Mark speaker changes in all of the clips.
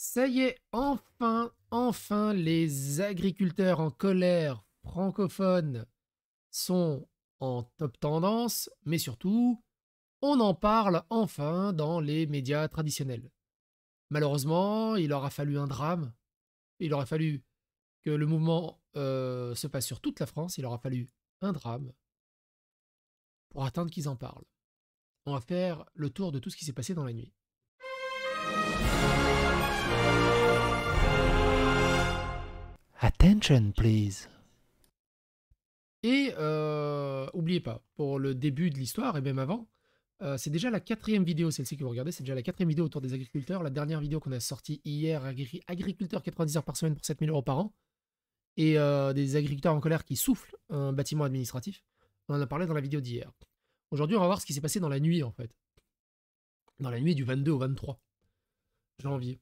Speaker 1: Ça y est, enfin, les agriculteurs en colère francophones sont en top tendance, mais surtout, on en parle enfin dans les médias traditionnels. Malheureusement, il aura fallu un drame, il aura fallu que le mouvement se passe sur toute la France, il aura fallu un drame pour atteindre qu'ils en parlent. On va faire le tour de tout ce qui s'est passé dans la nuit. Attention, please. Et oubliez pas, pour le début de l'histoire, et même avant, c'est déjà la 4e vidéo, celle-ci que vous regardez, c'est déjà la 4e vidéo autour des agriculteurs. La dernière vidéo qu'on a sortie hier, agriculteurs 90 heures par semaine pour 7 000 € par an, et des agriculteurs en colère qui soufflent un bâtiment administratif. On en a parlé dans la vidéo d'hier. Aujourd'hui, on va voir ce qui s'est passé dans la nuit, en fait. Dans la nuit du 22 au 23 janvier.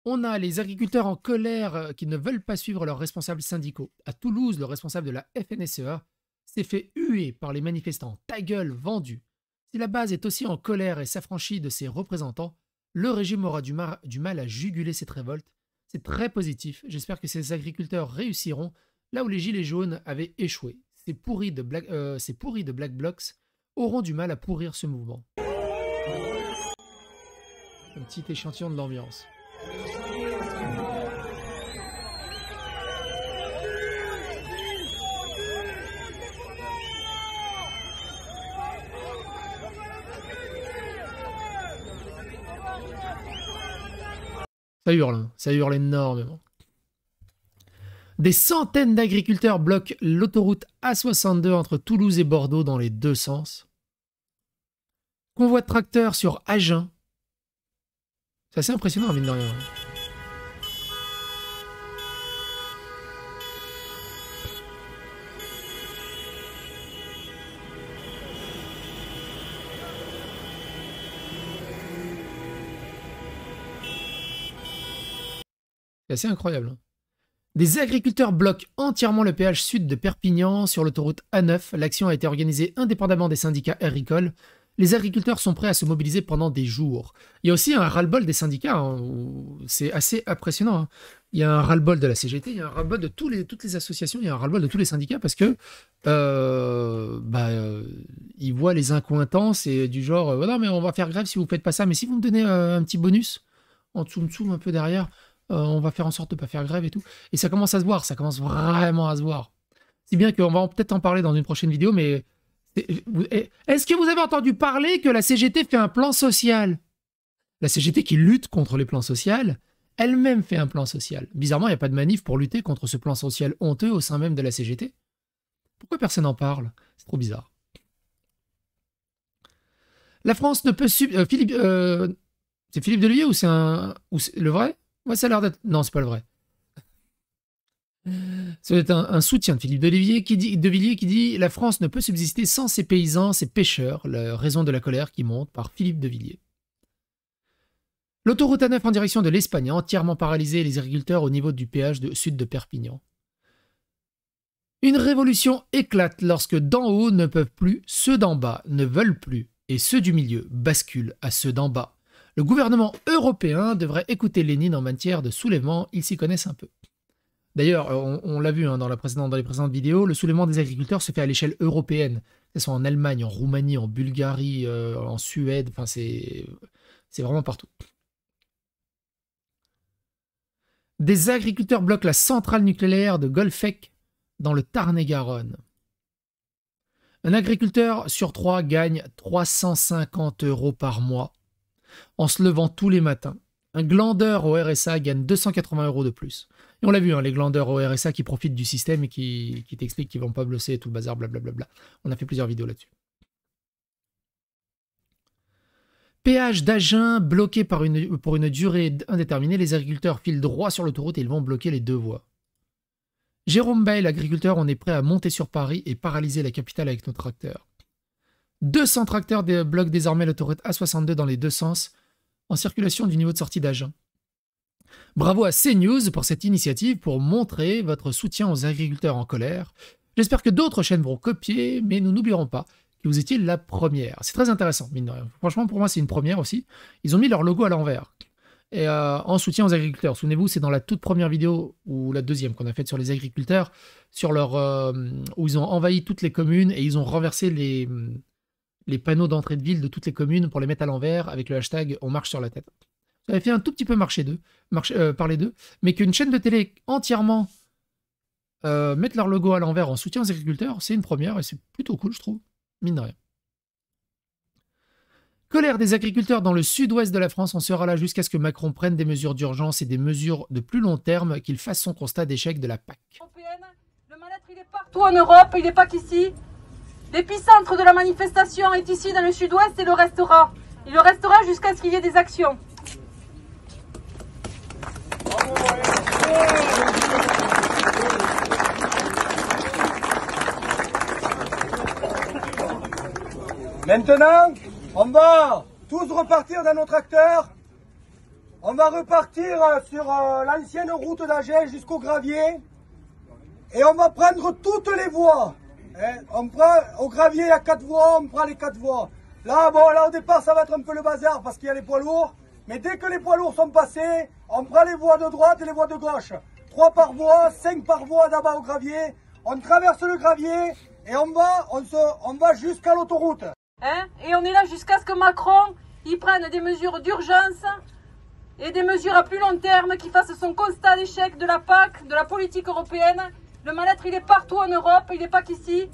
Speaker 1: On a les agriculteurs en colère qui ne veulent pas suivre leurs responsables syndicaux. À Toulouse, le responsable de la FNSEA s'est fait huer par les manifestants. Ta gueule, vendu. Si la base est aussi en colère et s'affranchit de ses représentants, le régime aura du mal à juguler cette révolte. C'est très positif. J'espère que ces agriculteurs réussiront là où les gilets jaunes avaient échoué. Ces pourris de Black Blocs auront du mal à pourrir ce mouvement. Un petit échantillon de l'ambiance. Ça hurle énormément. Des centaines d'agriculteurs bloquent l'autoroute A62 entre Toulouse et Bordeaux dans les deux sens. Convoi de tracteurs sur Agen. C'est assez impressionnant, mine de rien. C'est assez incroyable. Des agriculteurs bloquent entièrement le péage sud de Perpignan sur l'autoroute A9. L'action a été organisée indépendamment des syndicats agricoles. Les agriculteurs sont prêts à se mobiliser pendant des jours. Il y a aussi un ras-le-bol des syndicats, hein, c'est assez impressionnant. Hein. Il y a un ras-le-bol de la CGT, il y a un ras-le-bol de toutes les associations, il y a un ras-le-bol de tous les syndicats parce que ils voient les incointances et du genre non mais on va faire grève si vous faites pas ça, mais si vous me donnez un petit bonus en dessous un peu derrière, on va faire en sorte de pas faire grève et tout. Et ça commence à se voir, ça commence vraiment à se voir. Si bien qu'on va peut-être en parler dans une prochaine vidéo, mais est-ce que vous avez entendu parler que la CGT fait un plan social? La CGT qui lutte contre les plans sociaux, elle-même fait un plan social. Bizarrement, il n'y a pas de manif pour lutter contre ce plan social honteux au sein même de la CGT. Pourquoi personne n'en parle? C'est trop bizarre. La France ne peut c'est Philippe Devilliers ou c'est le vrai? Ouais, ça a l'air d'être... Non, c'est pas le vrai. C'est un soutien de Philippe de Villiers qui dit « La France ne peut subsister sans ses paysans, ses pêcheurs », la raison de la colère qui monte par Philippe de Villiers. L'autoroute A9 en direction de l'Espagne a entièrement paralysé les agriculteurs au niveau du péage sud de Perpignan. Une révolution éclate lorsque d'en haut ne peuvent plus, ceux d'en bas ne veulent plus, et ceux du milieu basculent à ceux d'en bas. Le gouvernement européen devrait écouter Lénine en matière de soulèvement, ils s'y connaissent un peu. D'ailleurs, on l'a vu hein, dans les précédentes vidéos, le soulèvement des agriculteurs se fait à l'échelle européenne. Que ce soit en Allemagne, en Roumanie, en Bulgarie, en Suède, enfin c'est vraiment partout. Des agriculteurs bloquent la centrale nucléaire de Golfech dans le Tarn-et-Garonne. Un agriculteur sur 3 gagne 350 € par mois en se levant tous les matins. Un glandeur au RSA gagne 280 € de plus. Et on l'a vu, hein, les glandeurs au RSA qui profitent du système et qui t'expliquent qu'ils vont pas bosser et tout le bazar, blablabla. On a fait plusieurs vidéos là-dessus. Péage d'Agen bloqué pour une durée indéterminée. Les agriculteurs filent droit sur l'autoroute et ils vont bloquer les 2 voies. Jérôme Bay, l'agriculteur, on est prêt à monter sur Paris et paralyser la capitale avec nos tracteurs. 200 tracteurs bloquent désormais l'autoroute A62 dans les deux sens, en circulation du niveau de sortie d'Agen. Bravo à CNews pour cette initiative pour montrer votre soutien aux agriculteurs en colère. J'espère que d'autres chaînes vont copier, mais nous n'oublierons pas que vous étiez la première. C'est très intéressant, mine de rien. Franchement, pour moi, c'est une première aussi. Ils ont mis leur logo à l'envers. et, en soutien aux agriculteurs. Souvenez-vous, c'est dans la toute première vidéo, ou la deuxième qu'on a faite sur les agriculteurs, sur où ils ont envahi toutes les communes et ils ont renversé les panneaux d'entrée de ville de toutes les communes pour les mettre à l'envers avec le hashtag On marche sur la tête. Ça avait fait un tout petit peu parler d'eux, mais qu'une chaîne de télé entièrement mette leur logo à l'envers en soutien aux agriculteurs, c'est une première et c'est plutôt cool, je trouve, mine de rien. Colère des agriculteurs dans le sud-ouest de la France, on sera là jusqu'à ce que Macron prenne des mesures d'urgence et des mesures de plus long terme, qu'il fasse son constat d'échec de la PAC.
Speaker 2: Le mal-être, il est partout en Europe, il n'est pas qu'ici. L'épicentre de la manifestation est ici dans le sud-ouest et le restera. Il le restera jusqu'à ce qu'il y ait des actions.
Speaker 3: Maintenant, on va tous repartir dans nos tracteurs. On va repartir sur l'ancienne route d'Agen jusqu'au Gravier. Et on va prendre toutes les voies. On prend, au Gravier, il y a 4 voies, on prend les 4 voies. Là, bon, là au départ, ça va être un peu le bazar parce qu'il y a les poids lourds. Mais dès que les poids lourds sont passés, on prend les voies de droite et les voies de gauche. 3 par voie, 5 par voie d'abord au Gravier. On traverse le Gravier et on va jusqu'à l'autoroute.
Speaker 2: Et on est là jusqu'à ce que Macron il prenne des mesures d'urgence et des mesures à plus long terme, qui fasse son constat d'échec de la PAC, de la politique européenne. Le mal-être, il est partout en Europe, il n'est pas qu'ici.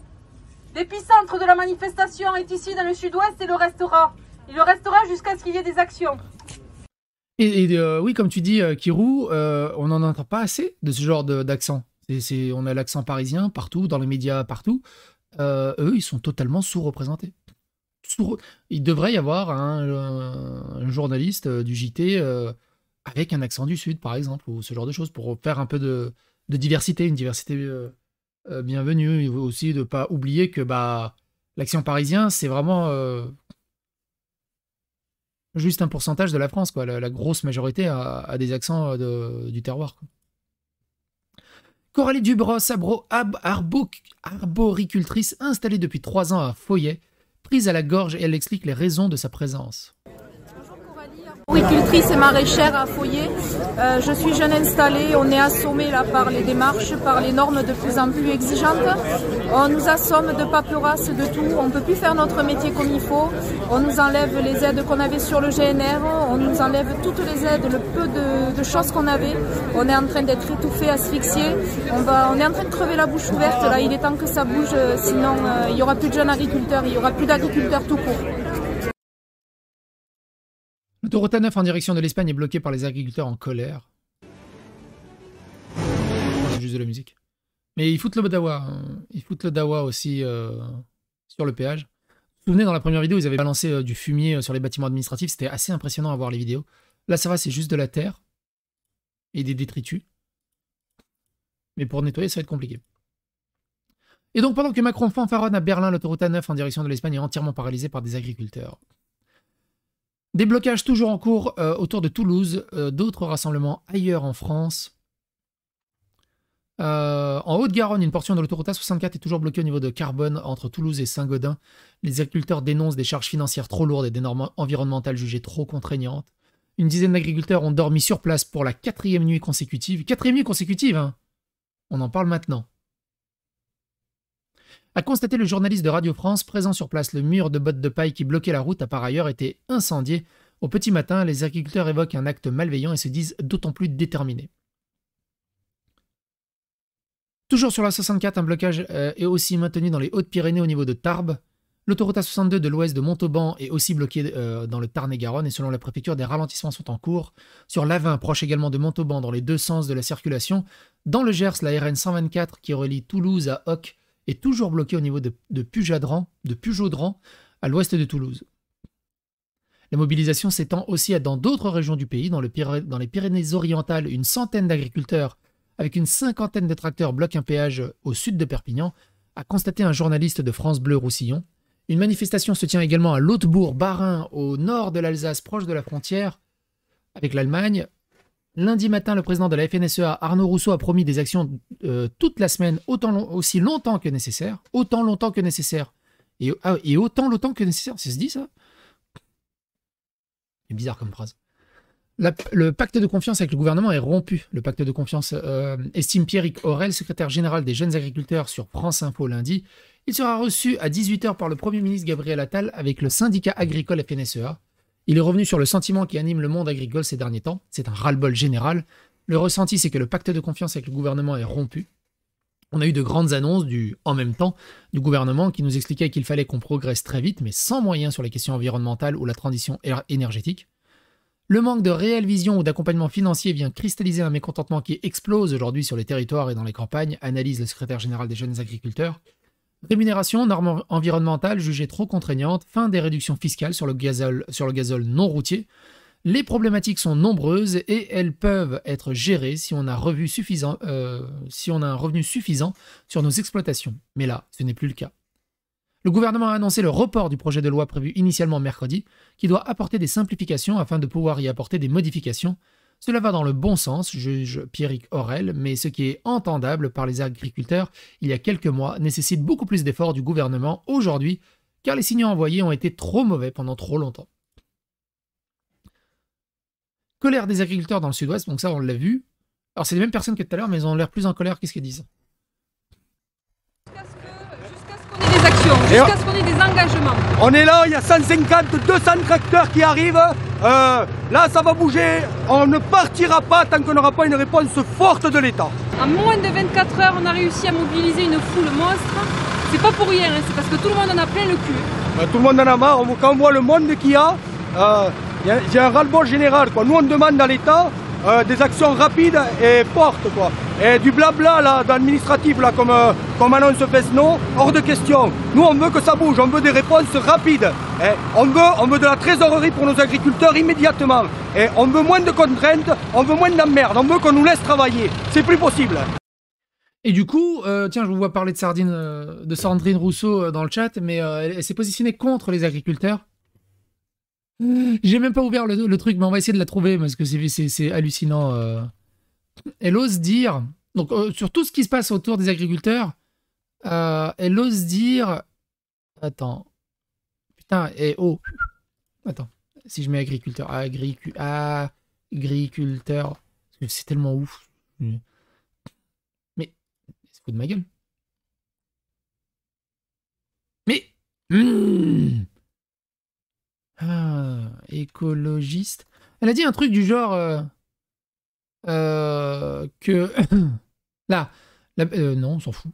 Speaker 2: L'épicentre de la manifestation est ici dans le sud-ouest et le restera. Il le restera jusqu'à ce qu'il y ait des actions.
Speaker 1: Oui, comme tu dis, Kirou, on n'en entend pas assez de ce genre d'accent. On a l'accent parisien partout, dans les médias partout. Eux, ils sont totalement sous-représentés. Il devrait y avoir un journaliste du JT avec un accent du Sud, par exemple, ou ce genre de choses, pour faire un peu de diversité, une diversité bienvenue. Il faut aussi ne pas oublier que l'accent parisien, c'est vraiment juste un pourcentage de la France, quoi. La grosse majorité a des accents du terroir, quoi. Coralie Dubros, arboricultrice installée depuis 3 ans à Fauillet, prise à la gorge, et elle explique les raisons de sa présence.
Speaker 4: Arboricultrice et maraîchère à Fauillet. Je suis jeune installée, on est assommé là par les démarches, par les normes de plus en plus exigeantes. On nous assomme de paperasses, de tout, on ne peut plus faire notre métier comme il faut. On nous enlève les aides qu'on avait sur le GNR, on nous enlève toutes les aides, le peu de choses qu'on avait. On est en train d'être étouffé, asphyxié. On est en train de crever la bouche ouverte, là il est temps que ça bouge, sinon il n'y aura plus de jeunes agriculteurs, il n'y aura plus d'agriculteurs tout court.
Speaker 1: L'autoroute A9 en direction de l'Espagne est bloquée par les agriculteurs en colère. C'est juste de la musique. Mais ils foutent le dawa. Ils foutent le dawa aussi sur le péage. Vous vous souvenez, dans la première vidéo, ils avaient balancé du fumier sur les bâtiments administratifs. C'était assez impressionnant à voir les vidéos. Là, ça va, c'est juste de la terre et des détritus. Mais pour nettoyer, ça va être compliqué. Et donc, pendant que Macron fanfaronne à Berlin, l'autoroute A9 en direction de l'Espagne est entièrement paralysée par des agriculteurs. Des blocages toujours en cours autour de Toulouse, d'autres rassemblements ailleurs en France. En Haute-Garonne, une portion de l'autoroute A64 est toujours bloquée au niveau de Carbone, entre Toulouse et Saint-Gaudin. Les agriculteurs dénoncent des charges financières trop lourdes et des normes environnementales jugées trop contraignantes. Une dizaine d'agriculteurs ont dormi sur place pour la 4e nuit consécutive. 4e nuit consécutive, hein. On en parle maintenant. A constaté le journaliste de Radio France, présent sur place, le mur de bottes de paille qui bloquait la route a par ailleurs été incendié. Au petit matin, les agriculteurs évoquent un acte malveillant et se disent d'autant plus déterminés. Toujours sur la 64, un blocage est aussi maintenu dans les Hautes-Pyrénées au niveau de Tarbes. L'autoroute A62 de l'ouest de Montauban est aussi bloquée dans le Tarn-et-Garonne et selon la préfecture, des ralentissements sont en cours. Sur l'A20, proche également de Montauban, dans les deux sens de la circulation. Dans le Gers, la RN 124 qui relie Toulouse à Hoc est toujours bloquée au niveau de Pujaudran, à l'ouest de Toulouse. La mobilisation s'étend aussi dans d'autres régions du pays. Dans les Pyrénées-Orientales, une centaine d'agriculteurs avec une 50aine de tracteurs bloquent un péage au sud de Perpignan, a constaté un journaliste de France Bleu Roussillon. Une manifestation se tient également à Lauttebourg-Barin, au nord de l'Alsace, proche de la frontière avec l'Allemagne. Lundi matin, le président de la FNSEA, Arnaud Rousseau, a promis des actions toute la semaine, aussi longtemps que nécessaire. Autant longtemps que nécessaire. Et autant longtemps que nécessaire, ça se dit ça? C'est bizarre comme phrase. Le pacte de confiance avec le gouvernement est rompu. Le pacte de confiance estime Pierrick Aurel, secrétaire général des jeunes agriculteurs sur France Info lundi. Il sera reçu à 18 h par le Premier ministre Gabriel Attal avec le syndicat agricole FNSEA. Il est revenu sur le sentiment qui anime le monde agricole ces derniers temps. C'est un ras-le-bol général. Le ressenti, c'est que le pacte de confiance avec le gouvernement est rompu. On a eu de grandes annonces en même temps du gouvernement qui nous expliquait qu'il fallait qu'on progresse très vite, mais sans moyens sur les questions environnementales ou la transition énergétique. Le manque de réelle vision ou d'accompagnement financier vient cristalliser un mécontentement qui explose aujourd'hui sur les territoires et dans les campagnes, analyse le secrétaire général des jeunes agriculteurs. Rémunération, normes environnementales jugées trop contraignantes, fin des réductions fiscales sur le gazole non routier. Les problématiques sont nombreuses et elles peuvent être gérées si on a un revenu suffisant sur nos exploitations. Mais là, ce n'est plus le cas. Le gouvernement a annoncé le report du projet de loi prévu initialement mercredi, qui doit apporter des simplifications afin de pouvoir y apporter des modifications. Cela va dans le bon sens, juge Pierrick Aurel, mais ce qui est entendable par les agriculteurs il y a quelques mois nécessite beaucoup plus d'efforts du gouvernement aujourd'hui, car les signaux envoyés ont été trop mauvais pendant trop longtemps. Colère des agriculteurs dans le sud-ouest, donc ça on l'a vu. Alors c'est les mêmes personnes que tout à l'heure, mais ils ont l'air plus en colère. Qu'est-ce qu'ils disent ?
Speaker 2: Jusqu'à ce qu'on ait des engagements.
Speaker 3: On est là, il y a 150, 200 tracteurs qui arrivent. Là, ça va bouger. On ne partira pas tant qu'on n'aura pas une réponse forte de l'État.
Speaker 2: En moins de 24 heures, on a réussi à mobiliser une foule monstre. C'est pas pour rien, hein, c'est parce que tout le monde en a plein le cul.
Speaker 3: Tout le monde en a marre. Quand on voit le monde qu'il y a, il y a un ras-le-bol général, quoi. Nous, on demande à l'État des actions rapides et fortes, quoi. Et du blabla là, d'administratif là, comme annonce Fesneau, hors de question. Nous, on veut que ça bouge, on veut des réponses rapides. Et on veut de la trésorerie pour nos agriculteurs immédiatement. Et on veut moins de contraintes, on veut moins d'emmerdes, on veut qu'on nous laisse travailler. C'est plus possible.
Speaker 1: Et du coup, tiens, je vous vois parler de Sandrine Rousseau dans le chat, mais elle s'est positionnée contre les agriculteurs. J'ai même pas ouvert le truc, mais on va essayer de la trouver parce que c'est hallucinant. Elle ose dire, donc sur tout ce qui se passe autour des agriculteurs, elle ose dire, attends, putain, attends, si je mets agriculteur, agriculteur, c'est tellement ouf. Mais c'est fou de ma gueule. Mais écologiste. Elle a dit un truc du genre que non, on s'en fout.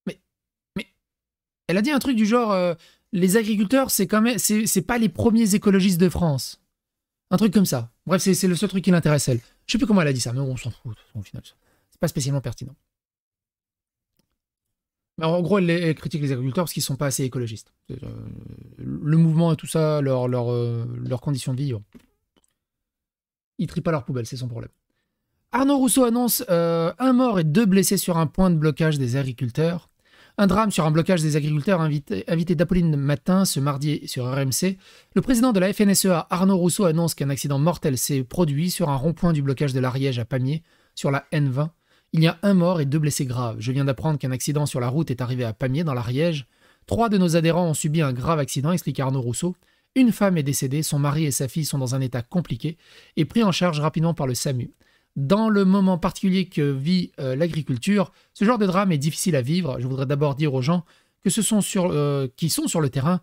Speaker 1: Mais elle a dit un truc du genre les agriculteurs, c'est quand même c'est pas les premiers écologistes de France. Un truc comme ça. Bref, c'est le seul truc qui l'intéresse elle. Je sais plus comment elle a dit ça, mais on s'en fout au final. C'est pas spécialement pertinent. Mais en gros, elle critique les agriculteurs parce qu'ils sont pas assez écologistes. Le mouvement et tout ça, leurs conditions de vie, ils trient pas leur poubelle, c'est son problème. Arnaud Rousseau annonce 1 mort et 2 blessés sur un point de blocage des agriculteurs. Un drame sur un blocage des agriculteurs invité d'Apolline Matin ce mardi sur RMC. Le président de la FNSEA, Arnaud Rousseau, annonce qu'un accident mortel s'est produit sur un rond-point du blocage de l'Ariège à Pamiers, sur la N20. Il y a 1 mort et 2 blessés graves. Je viens d'apprendre qu'un accident sur la route est arrivé à Pamiers, dans l'Ariège. 3 de nos adhérents ont subi un grave accident, explique Arnaud Rousseau. Une femme est décédée, son mari et sa fille sont dans un état compliqué et pris en charge rapidement par le SAMU. Dans le moment particulier que vit l'agriculture, ce genre de drame est difficile à vivre. Je voudrais d'abord dire aux gens que qui sont sur le terrain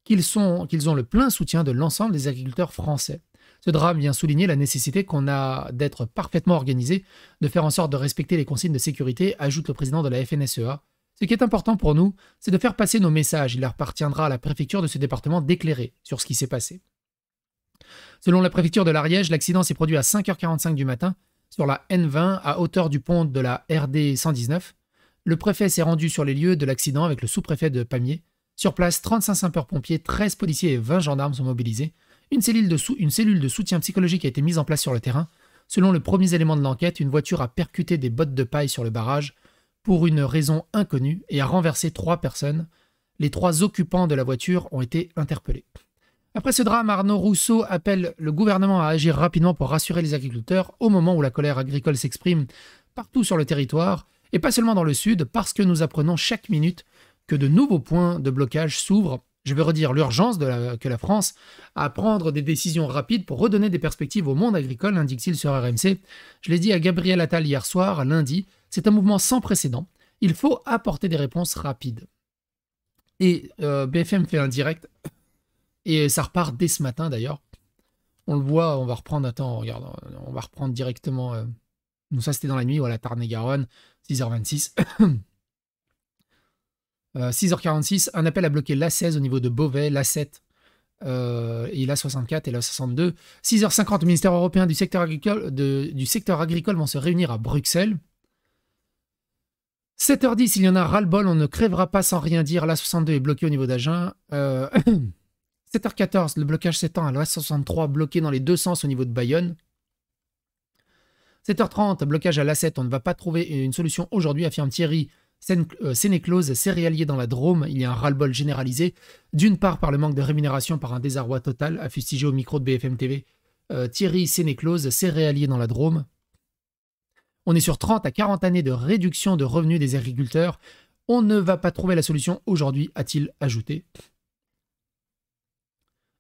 Speaker 1: qu'ils ont le plein soutien de l'ensemble des agriculteurs français. Ce drame vient souligner la nécessité qu'on a d'être parfaitement organisé, de faire en sorte de respecter les consignes de sécurité, ajoute le président de la FNSEA. Ce qui est important pour nous, c'est de faire passer nos messages. Il appartiendra à la préfecture de ce département d'éclairer sur ce qui s'est passé. Selon la préfecture de l'Ariège, l'accident s'est produit à 5h45 du matin sur la N20 à hauteur du pont de la RD 119. Le préfet s'est rendu sur les lieux de l'accident avec le sous-préfet de Pamiers. Sur place, 35 sapeurs-pompiers, 13 policiers et 20 gendarmes sont mobilisés. Une cellule de soutien psychologique a été mise en place sur le terrain. Selon les premiers éléments de l'enquête, une voiture a percuté des bottes de paille sur le barrage pour une raison inconnue et a renversé 3 personnes. Les 3 occupants de la voiture ont été interpellés. Après ce drame, Arnaud Rousseau appelle le gouvernement à agir rapidement pour rassurer les agriculteurs au moment où la colère agricole s'exprime partout sur le territoire, et pas seulement dans le sud, parce que nous apprenons chaque minute que de nouveaux points de blocage s'ouvrent Je vais redire l'urgence que la France a à prendre des décisions rapides pour redonner des perspectives au monde agricole, indique-t-il sur RMC. Je l'ai dit à Gabriel Attal hier soir, lundi, c'est un mouvement sans précédent. Il faut apporter des réponses rapides. Et BFM fait un direct, et ça repart dès ce matin d'ailleurs. On le voit, on va reprendre, attends, regarde, on va reprendre directement. Nous, ça c'était dans la nuit, voilà, Tarn-et-Garonne, 6h26. 6h46, un appel à bloquer l'A16 au niveau de Beauvais, l'A7 et l'A64 et l'A62. 6h50, le ministère européen du secteur agricole vont se réunir à Bruxelles. 7h10, il y en a ras-le-bol, on ne crèvera pas sans rien dire. L'A62 est bloqué au niveau d'Agen. 7h14, le blocage s'étend à l'A63, bloqué dans les deux sens au niveau de Bayonne. 7h30, blocage à l'A7, on ne va pas trouver une solution aujourd'hui, affirme Thierry Sénéclose, céréalier dans la Drôme. Il y a un ras-le-bol généralisé, d'une part par le manque de rémunération, par un désarroi total, a fustigé au micro de BFM TV Thierry Sénéclose, céréalier dans la Drôme. On est sur 30 à 40 années de réduction de revenus des agriculteurs. On ne va pas trouver la solution aujourd'hui, a-t-il ajouté.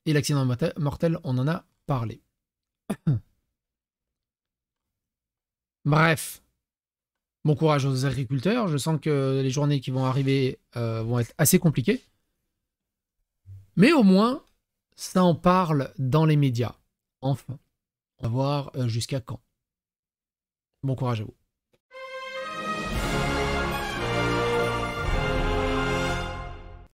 Speaker 1: Et l'accident mortel, on en a parlé. Bref. Bon courage aux agriculteurs. Je sens que les journées qui vont arriver vont être assez compliquées. Mais au moins, ça en parle dans les médias. Enfin. On va voir jusqu'à quand. Bon courage à vous.